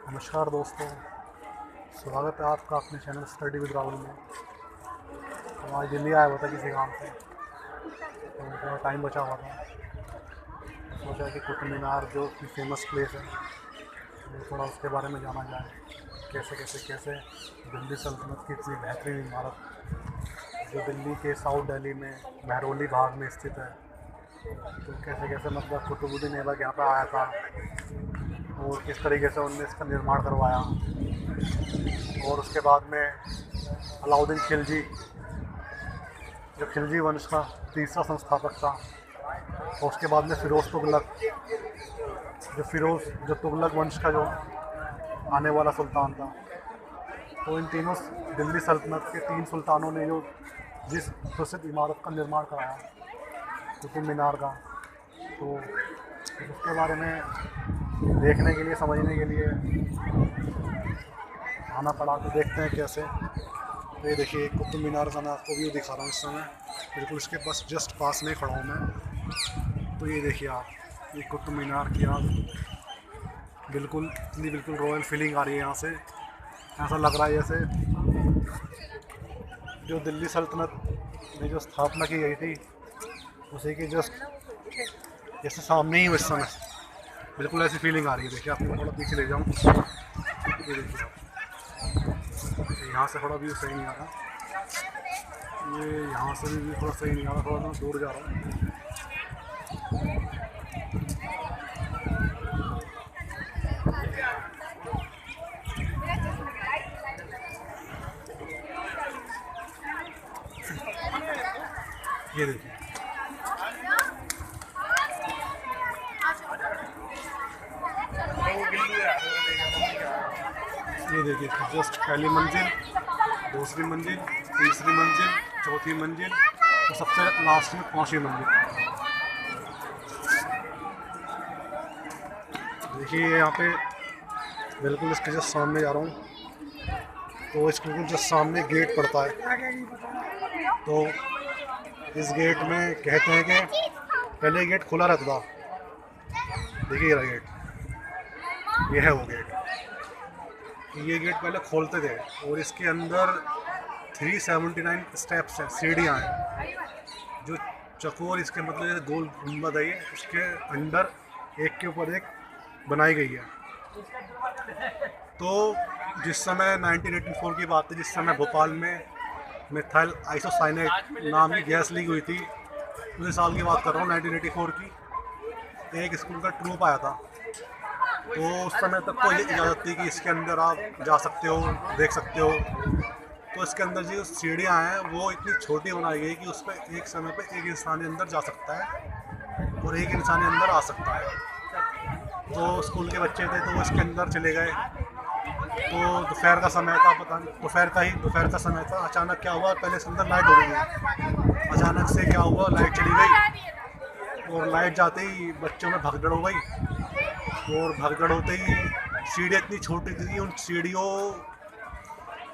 नमस्कार दोस्तों, स्वागत है आपका अपने चैनल स्टडी विद राहुल में। तो आज दिल्ली आया हुआ था किसी काम से, तो थोड़ा टाइम बचा हुआ था। सोचा कि कुतुब मीनार जो कि फेमस प्लेस है, तो थोड़ा उसके बारे में जाना जाए। कैसे दिल्ली सल्तनत की इतनी बेहतरीन इमारत जो दिल्ली के साउथ दिल्ली में महरौली भाग में स्थित है, तो कैसे मतलब कुतुबुद्दीन ऐबक यहाँ पर आया था और किस तरीके से उनने इसका निर्माण करवाया। और उसके बाद में अलाउद्दीन खिलजी, जो खिलजी वंश का तीसरा संस्थापक था, और उसके बाद में फ़िरोज़ तुगलक, जो तुगलक वंश का जो आने वाला सुल्तान था। तो इन तीनों दिल्ली सल्तनत के तीन सुल्तानों ने जो जिस प्रसिद्ध इमारत का निर्माण कराया, कुतुब मीनार का, तो उसके बारे में देखने के लिए, समझने के लिए आना पड़ा। तो देखते हैं कैसे। तो ये देखिए कुतुब मीनार का मैं आपको व्यू दिखा रहा हूँ इस समय, बिल्कुल इसके बस जस्ट पास में खड़ा हूँ मैं। तो ये देखिए आप, ये कुतुब मीनार की आप बिल्कुल रॉयल फीलिंग आ रही है यहाँ से। ऐसा लग रहा है जैसे जो दिल्ली सल्तनत में जो स्थापना की गई थी, उसी के जस्ट जैसे सामने ही इस समय बिल्कुल ऐसी फीलिंग आ रही है। देखिए आपको थोड़ा पीछे ले जाऊँ, ये देखिए आप, यहाँ से थोड़ा व्यू सही नहीं आ रहा, ये यहाँ से भी व्यू थोड़ा सही नहीं आ रहा, थोड़ा मैं दूर जा रहा हूँ। ये देखिए, जस्ट पहली मंजिल, दूसरी मंजिल, तीसरी मंजिल, चौथी मंजिल और सबसे लास्ट में पांचवी मंजिल। देखिए यहाँ पे बिल्कुल इसके जस्ट सामने जा रहा हूँ, तो इसके बिल्कुल जस्ट सामने गेट पड़ता है। तो इस गेट में कहते हैं कि पहले गेट खुला रहता था। देखिए ये गेट, ये है वो गेट। ये गेट पहले खोलते थे और इसके अंदर 379 स्टेप्स हैं, सीढ़ियाँ हैं, जो चकोर इसके मतलब जैसे गोल गुंबद है, ये उसके अंदर एक के ऊपर एक बनाई गई है। तो जिस समय 1984 की बात है, जिस समय भोपाल में मिथाइल आइसोसाइनेट नाम की गैस लीक हुई थी, उसी साल की बात कर रहा हूँ, 1984 की। एक स्कूल का ट्रूप आया था, तो उस समय तक तो ये इजाज़त थी कि इसके अंदर आप जा सकते हो, देख सकते हो। तो इसके अंदर जो सीढ़ियाँ हैं वो इतनी छोटी बनाई गई कि उस पर एक समय पे एक इंसान अंदर जा सकता है और एक इंसान अंदर आ सकता है। तो स्कूल के बच्चे थे तो वो इसके अंदर चले गए। तो दोपहर का समय था, पता नहीं दोपहर का समय था। अचानक क्या हुआ, पहले इसके अंदर लाइट हो गई, अचानक से क्या हुआ, लाइट चली गई और लाइट जाते ही बच्चों में भगदड़ हो गई। और भगदड़ होते ही सीढ़ियाँ इतनी छोटी थी, उन सीढ़ियों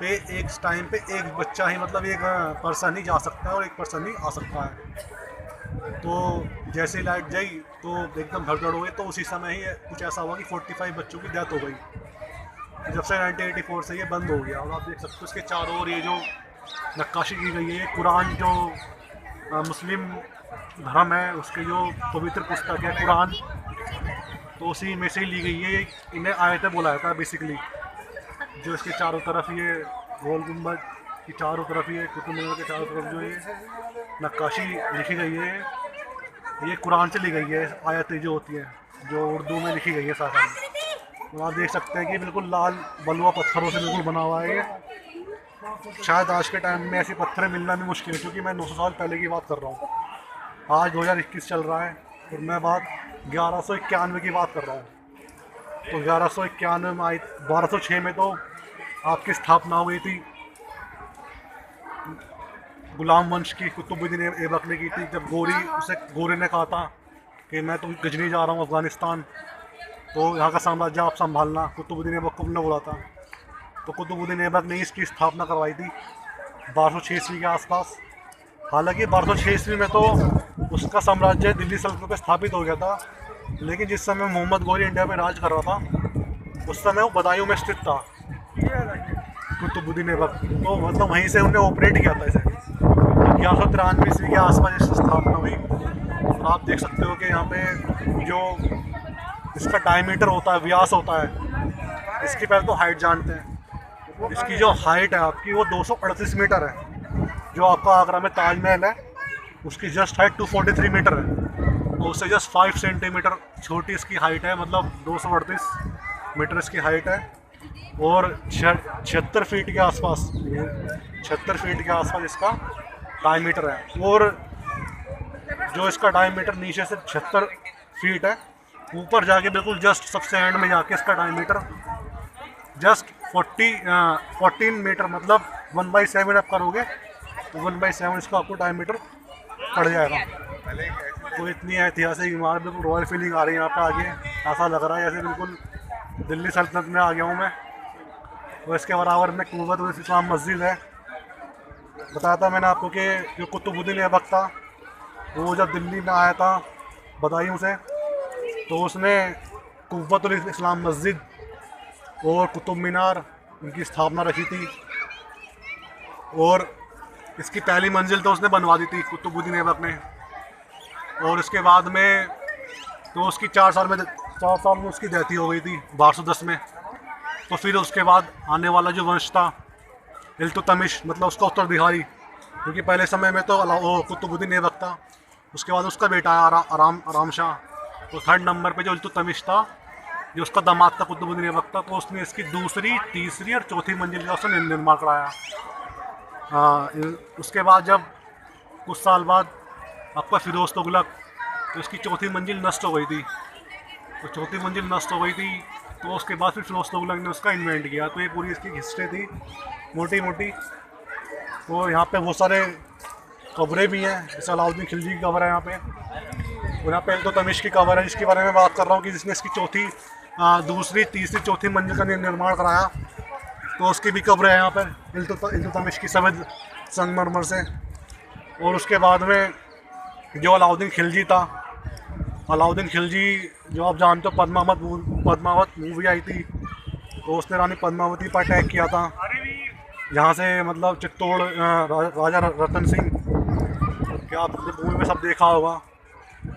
पे एक टाइम पे एक बच्चा ही, मतलब एक पर्सन ही जा सकता है और एक पर्सन ही आ सकता है। तो जैसे ही लाइट गई तो एकदम भगदड़ हो गई। तो उसी समय ही कुछ ऐसा हुआ कि 45 बच्चों की डेथ हो गई। तो जब से 1984 से ये बंद हो गया। और आप देख सकते हो इसके चारों ओर ये जो नक्काशी की गई है, ये कुरान, जो मुस्लिम धर्म है उसके जो पवित्र पुस्तक है कुरान, तो उसी में से ही ली गई है। इन्हें आयतें बुलाया था बेसिकली। जो इसके चारों तरफ ये गोल गुंबद की चारों तरफ, ये कुतुब मीनार के चारों तरफ जो ये नक्काशी लिखी गई है, ये कुरान से ली गई है। आयतें जो होती हैं, जो उर्दू में लिखी गई है सारी। तो आप देख सकते हैं कि बिल्कुल लाल बलुआ पत्थरों से बिल्कुल बना हुआ है ये। शायद आज के टाइम में ऐसे पत्थर मिलना भी मुश्किल है, क्योंकि मैं 900 साल पहले की बात कर रहा हूँ। आज 2021 चल रहा है और मैं बात 1191 की बात कर रहा हूँ। तो 1191 में आई, 1206 में तो आपकी स्थापना हो गई थी गुलाम वंश की, कुतुबुद्दीन ऐबक ने की थी। जब गोरी ने कहा था कि मैं तो गजनी जा रहा हूँ अफ़गानिस्तान, तो यहाँ का साम्राज्य आप संभालना, कुतुबुद्दीन ऐबक को ने बोला था। तो कुतुबुद्दीन ऐबक ने इसकी स्थापना करवाई थी 1206 ईस्वी के आसपास। हालांकि 1206 ईस्वी में तो उसका साम्राज्य दिल्ली सल्तनत पे स्थापित हो गया था, लेकिन जिस समय मोहम्मद गोरी इंडिया पे राज कर रहा था, उस समय वो बदायूं में स्थित था कुतुबुद्दीन ऐबक। तो मतलब वहीं से उन्हें ऑपरेट किया था इसे। 1193 के आसपास इसकी स्थापना हुई। और आप देख सकते हो कि यहाँ पे जो इसका डायमीटर होता है, व्यास होता है, इसकी पहले तो हाइट जानते हैं। इसकी जो हाइट है आपकी वो 238 मीटर है। जो आपका आगरा में ताजमहल है उसकी जस्ट हाइट 243 मीटर है, और उससे जस्ट 5 सेंटीमीटर छोटी इसकी हाइट है, मतलब 238 मीटर इसकी हाइट है। और 76 फीट के आसपास, 76 फीट के आसपास इसका डायमीटर है। और जो इसका डायमीटर नीचे से 76 फीट है, ऊपर जाके बिल्कुल जस्ट सबसे एंड में जाके इसका डायमीटर जस्ट 14 मीटर, मतलब 1/7 आप करोगे तो 1/7 इसका आपको डायमीटर पड़ जाएगा। तो इतनी ऐतिहासिक इमारत, बिल्कुल रॉयल फीलिंग आ रही है यहाँ पे आगे। ऐसा लग रहा है जैसे बिल्कुल दिल्ली सल्तनत में आ गया हूँ मैं। और इसके बराबर में कुव्वतुल इस्लाम मस्जिद है। बताया था मैंने आपको कि जो कुतुबुद्दीन ऐबक था वो जब दिल्ली में आया था बदायूं से, तो उसने कुव्वतुल इस्लाम मस्जिद और कुतुब मीनार इनकी स्थापना रखी थी। और इसकी पहली मंजिल तो उसने बनवा दी थी कुतुबुद्दीन ऐबक ने। और इसके बाद में तो उसकी 4 साल में उसकी डेथ ही हो गई थी 1210 में। तो फिर उसके बाद आने वाला जो वंश था इल्तुतमिश, मतलब उसका उत्तराधिकारी, क्योंकि पहले समय में तो कुतुबुद्दीन ऐबक था, उसके बाद उसका बेटा आराम शाह। तो 3rd नंबर पे जो इल्तुतमिश था, जो उसका दामाद था कुतुबुद्दीन ऐबक था, तो उसने इसकी 2री, 3री और 4थी मंजिल का उसने निर्माण कराया। उसके बाद जब कुछ साल बाद आपका फिरोज तुगलक, तो इसकी 4थी मंजिल नष्ट हो गई थी। तो 4थी मंजिल नष्ट हो गई थी, तो उसके बाद फिर फिरोज तुगलक ने उसका इन्वेंट किया। तो ये पूरी इसकी हिस्ट्री थी मोटी मोटी। तो यहाँ पे बहुत सारे कब्रें भी हैं, जैसे अलाउद्दीन खिलजी की कब्र है यहाँ पे। और यहाँ पे इल्तुतमिश की कब्र है, जिसके बारे में बात कर रहा हूँ कि जिसने इसकी 2री, 3री, 4थी मंजिल का निर्माण कराया। तो उसकी भी कब्र है यहाँ पर इल्तुतमिश की सफ़ेद संगमरमर से। और उसके बाद में जो अलाउद्दीन खिलजी था, अलाउद्दीन खिलजी जो आप जानते हो पद्मावत मूवी आई थी, तो उसने रानी पद्मावती पर अटैक किया था, जहाँ से मतलब चित्तौड़ राजा रतन सिंह, क्या आपने मूवी में सब देखा होगा।